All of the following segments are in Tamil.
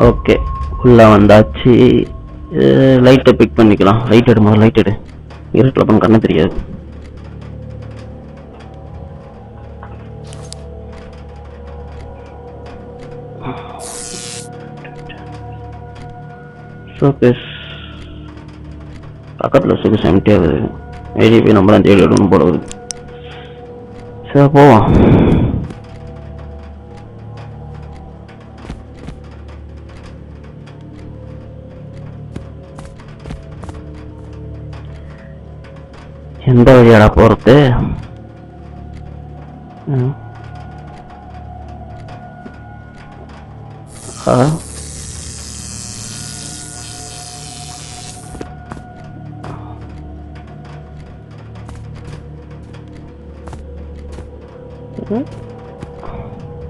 ஓகே, உள்ள வந்தாச்சு. லைட்டை பிக் பண்ணிக்கலாம். லைட் எடு, முதல்ல லைட் எடு. இருட்டில் பண்ண கண்ணு தெரியாது. ஷோகேஸ் பக்கத்தில் ஷோகேஸ் எம்டியாகுது. ஏடிபி நம்ம தான் தேடி எடுக்கணும் போல வருது. சரி போவோம். எந்த வழியாடா போறது?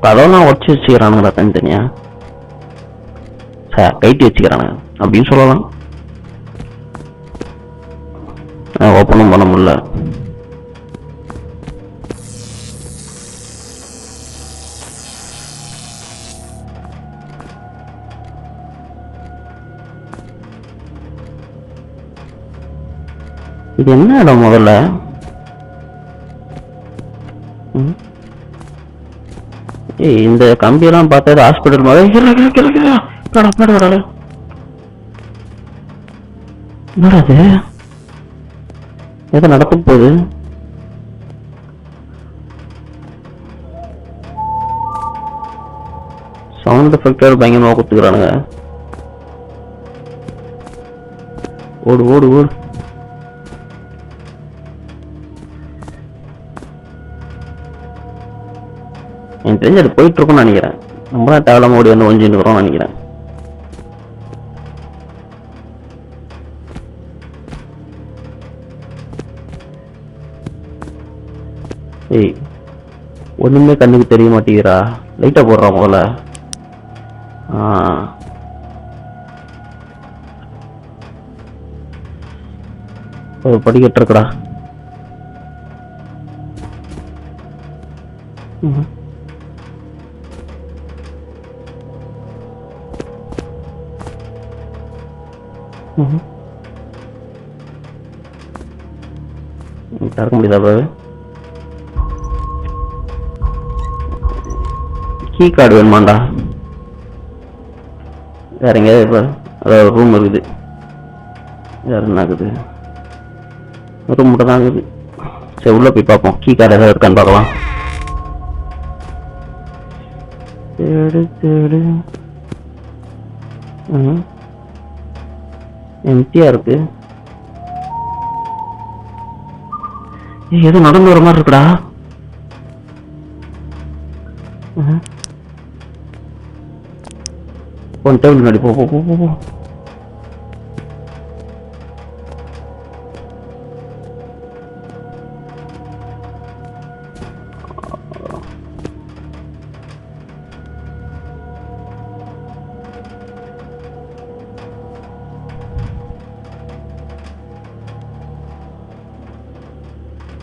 அதெல்லாம் உடச்சி வச்சுக்கிறானுங்களா தனித்தனியா? கைட்டி வச்சுக்கிறானுங்க அப்படின்னு சொல்லலாம். ஓப்பனும் பண்ண முடியல. இது என்ன இடம் முதல்ல? இந்த கம்பியெல்லாம் பார்த்தா ஹாஸ்பிட்டல் மாதிரி என்னடாது? எதை நடக்க போகுது? சவுண்ட் எஃபெக்ட் பயங்கரமாக கொடுத்துக்கிறானுங்க. ஓடு ஓடு ஓடு. எனக்கு தெரிஞ்சு அது போயிட்டு இருக்கும்னு நினைக்கிறேன். நம்ம தான் தேவலாம ஓடி வந்து ஒழிஞ்சுட்டு இருக்கிறோம்னு நினைக்கிறேன். ஏய், ஒண்ணுமே கண்ணுக்கு தெரிய மாட்டேங்கிறா. லைட்டா போடுறா முதல்ல. ஒரு படிக்கட்டு இருக்குடா. திறக்க முடியுதா பாரு? கீ கார்டு வேணுமாண்டா? வேற எங்கேயாவது அதாவது ரூம் இருக்குது. வேற என்ன இருக்குது? ரூம் மட்டும் தான் இருக்குது. சரி உள்ள போய் பார்ப்போம். கீ கார்டு ஏதாவது இருக்கான்னு பார்க்கலாம். தேடு தேடு. எம்டியா இருக்கு. ஏதோ நடந்து வர மாதிரி இருக்குடா. ஒன் டேபிள் முன்னாடி போ போ போ போ.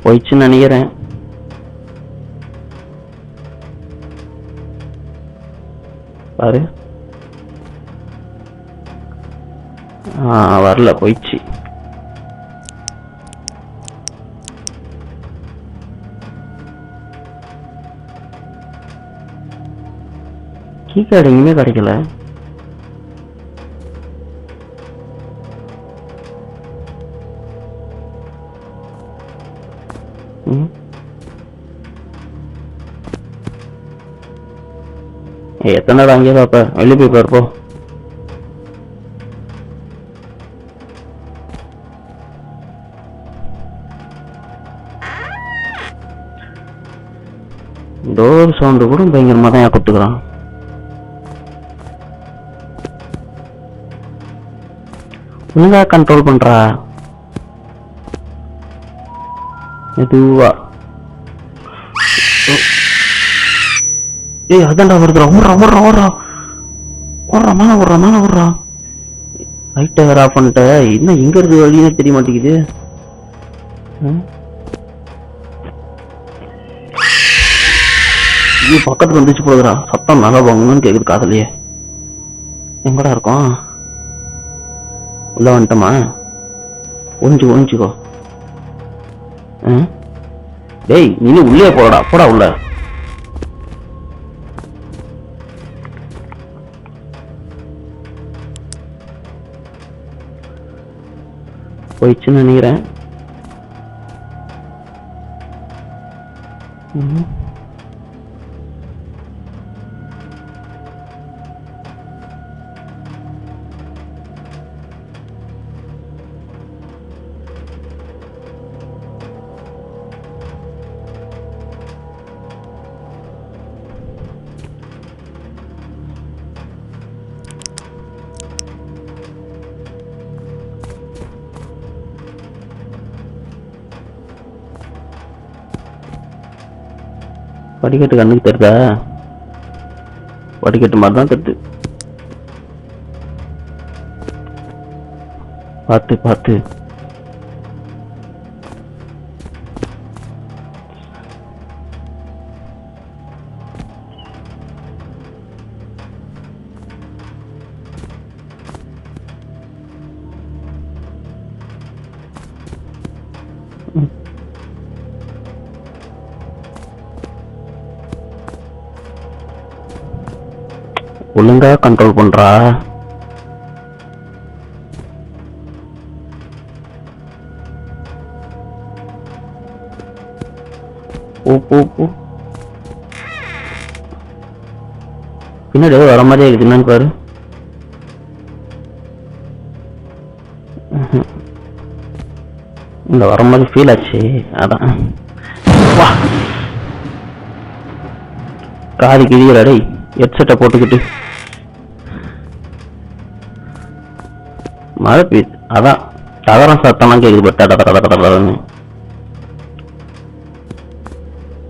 போயிடுச்சுன்னு நினைக்கிறேன். பாரு. வரல, போயிடுச்சு. கீ கார்டு எங்கேயுமே கிடைக்கல. எத்தனை நாள் அங்கேயே பாப்ப? வெளியே போய் பார்ப்போ. டோர் சவுண்டு கூட பயங்கரமா தான் கொடுத்துக்கிறான். ஒழுங்கா கண்ட்ரோல் பண்றா. மெதுவா. ஏய் அதான்டா வருதுடா. ஓடுறா ஓடுறா ஓடுறா ஓடுறா. மேல ஓடுறா மேல ஓடுறா. லைட்டை வேற ஆஃப் பண்ணிட்ட. இன்னும் எங்க இருக்கு வழியே தெரிய மாட்டேங்குது. பக்கத்துல வந்துச்சு போகுதுடா. சத்தம் நல்லா வாங்கணும்னு கேக்குது காதலையே. எங்கடா இருக்கோம்? உள்ள வந்துட்டோமா? ஒழிஞ்சுக்கோ. டேய் நீ உள்ளே போடா உள்ள. போயிடுச்சுன்னு நினைக்கிறேன். படிக்கட்டு கண்ணுக்கு தெரியுதா? படிக்கட்டு மாதிரி தான் தெரியுது. பார்த்து ஒழுங்கா கண்ட்ரோல் பண்றா. போ பின்னாடி வர மாதிரியே இருக்குது. என்னன்னு பாரு. இந்த வர மாதிரி ஃபீல் ஆச்சு. அதான் காது கிழியடா. ஹெட்செட்டை போட்டுக்கிட்டு மழை பெய்யுது. அதான் தகரம் சத்தம்லாம் கேக்குது. பட்டாடன்னு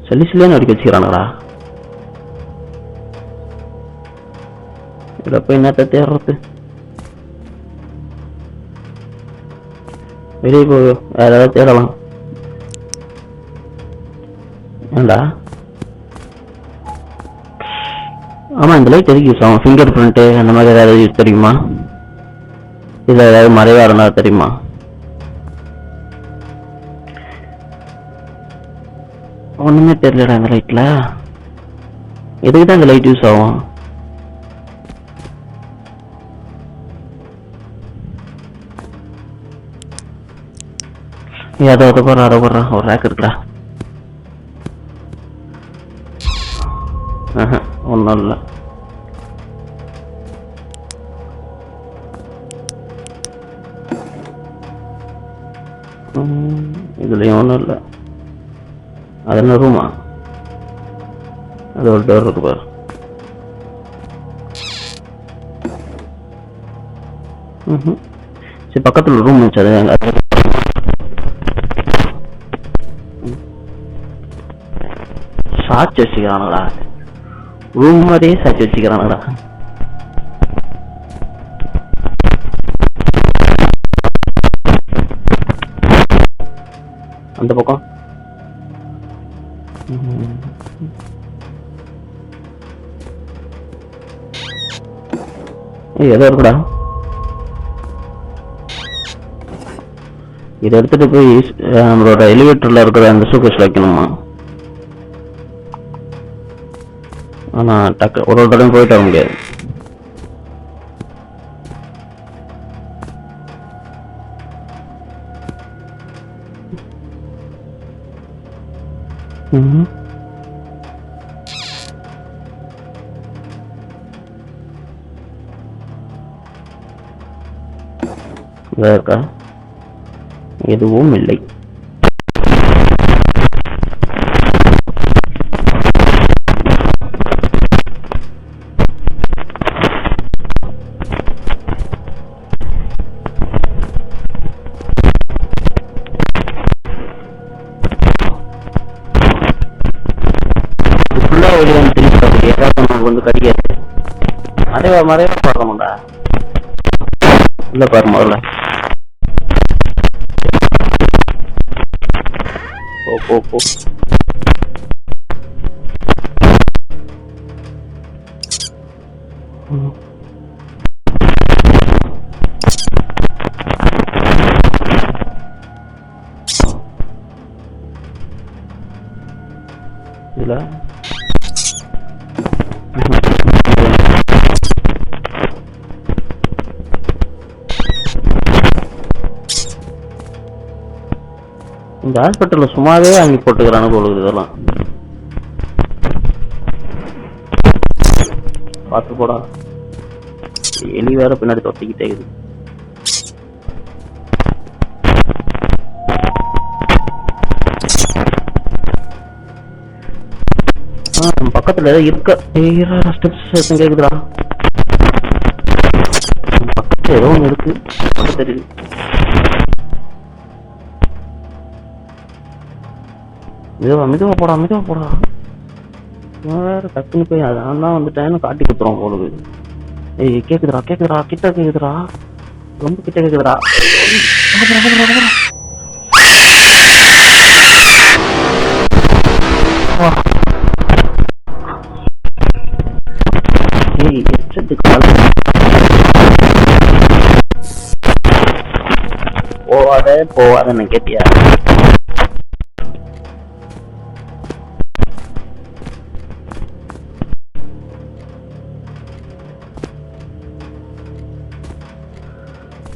சிலிசிலே நடிக்க வச்சுக்கிறானுடா. இதில் போய் என்னத்த தேடுறது? வெளியே போய் வேற ஏதாவது தேடலாம். ஏண்டா? ஆமா, இந்த லைட் எதுக்கு யூஸ் ஆகும்? ஃபிங்கர் பிரிண்ட் அந்த மாதிரி ஏதாவது யூஸ் தெரியுமா? இதுல ஏதாவது மறைவா இருந்தா தெரியுமா? ஒண்ணுமே தெரியலடா இந்த லைட்ல. எதுக்கு தான் இந்த லைட் யூஸ் ஆகும்? அதை போடுறா ஒரு ரேக் இருக்குடா. ஒன்றும் இல்லை. இதுலயும் ஒன்றும் இல்லை. அது என்ன ரூமா? அது ஒரு டோர் இருக்கு பாரு. சரி, பக்கத்துல ரூம் இருந்துச்சு. அது சாட்சி வச்சுக்கிறானுடா. ரூம் மாதிரியே சாட்சி வச்சுக்கிறானுடா. அந்த பக்கம் ஏதோ இருக்குடா. இதை எடுத்துட்டு போய் நம்மளோட எலிவேட்டர்ல இருக்கிற அந்த சூக்கேஸ்ல வைக்கணுமா? ஆனா டக்கு ஒரு தடவை போயிட்டு வர முடியாது. இருக்கா? எதுவும் இல்லை. வந்து கடிக்காது. மறைவா பார்க்கணும்டா. இல்ல பாரு முதல்ல. போ இதுல இந்த ஹாஸ்பிட்டல்ல சும்மாவே வாங்கி போட்டுக்கிறானு போலுது. இதெல்லாம் பார்த்து போடா, எலி வேற பின்னாடி தொட்டிக்கிட்டே இருக்குது. பக்கத்துல இருக்க ஸ்டெப்ஸ் கேக்குதுடா. பக்கத்துல ஏதோ ஒண்ணு இருக்கு தெரியுது. மெதுவா போடா. வேற டக்குன்னு போய் அதான் தான் வந்துட்டேன்னு காட்டி குத்துறோம் போலுது. ஏய் கேக்குதுடா கிட்ட கேக்குதுடா, ரொம்ப கிட்ட கேக்குதுடா. ஏய் எச்சத்துக்கு போவாதன்னு கேட்டியா?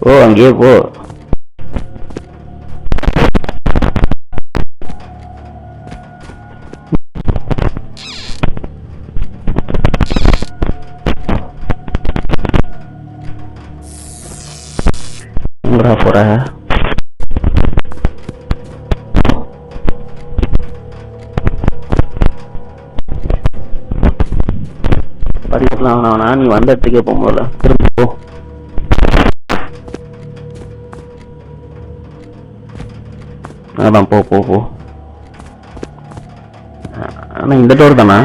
ஓ அங்கேயே போ. எங்கடா போற? படிக்கலாம் வேணா, நீ வந்த இடத்துக்கே போகும்போது திரும்ப போ. அதான் போ. ஆனா இந்த டோர் தானா?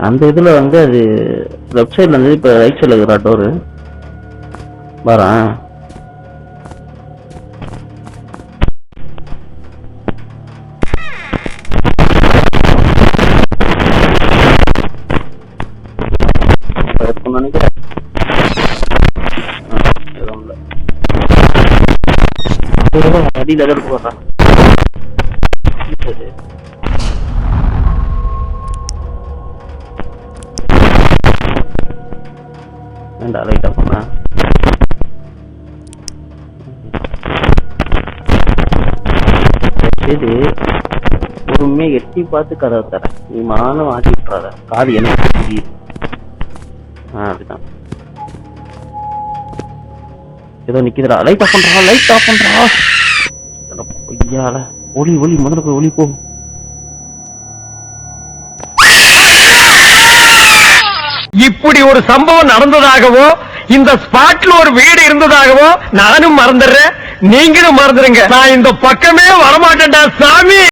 அந்த இதுல வந்து அது லெஃப்ட் சைட்ல இருந்து இப்ப ரைட் சைட்ல இருக்கிற டோரு வரேன். நினைக்கிறேன் அடியில் எதற்கு போடுறான். ஏண்டா லைட்டா போனா? சரி பொறுமையா எட்டி பார்த்து கதவை தர, நீ மானம் ஆட்டி விட்டுறாத. காது எனக்கு தெரியுது. அப்படிதான் ஏதோ நிக்குதுடா. லைட் ஆஃப் பண்றா. ஐயால ஒளி முதல்ல போய் ஒளி போ. இப்படி ஒரு சம்பவம் நடந்ததாகவோ இந்த ஸ்பாட்ல ஒரு வீடு இருந்ததாகவோ நானும் மறந்துடுறேன், நீங்களும் மறந்துடுங்க. நான் இந்த பக்கமே வரமாட்டேன்டா சாமி.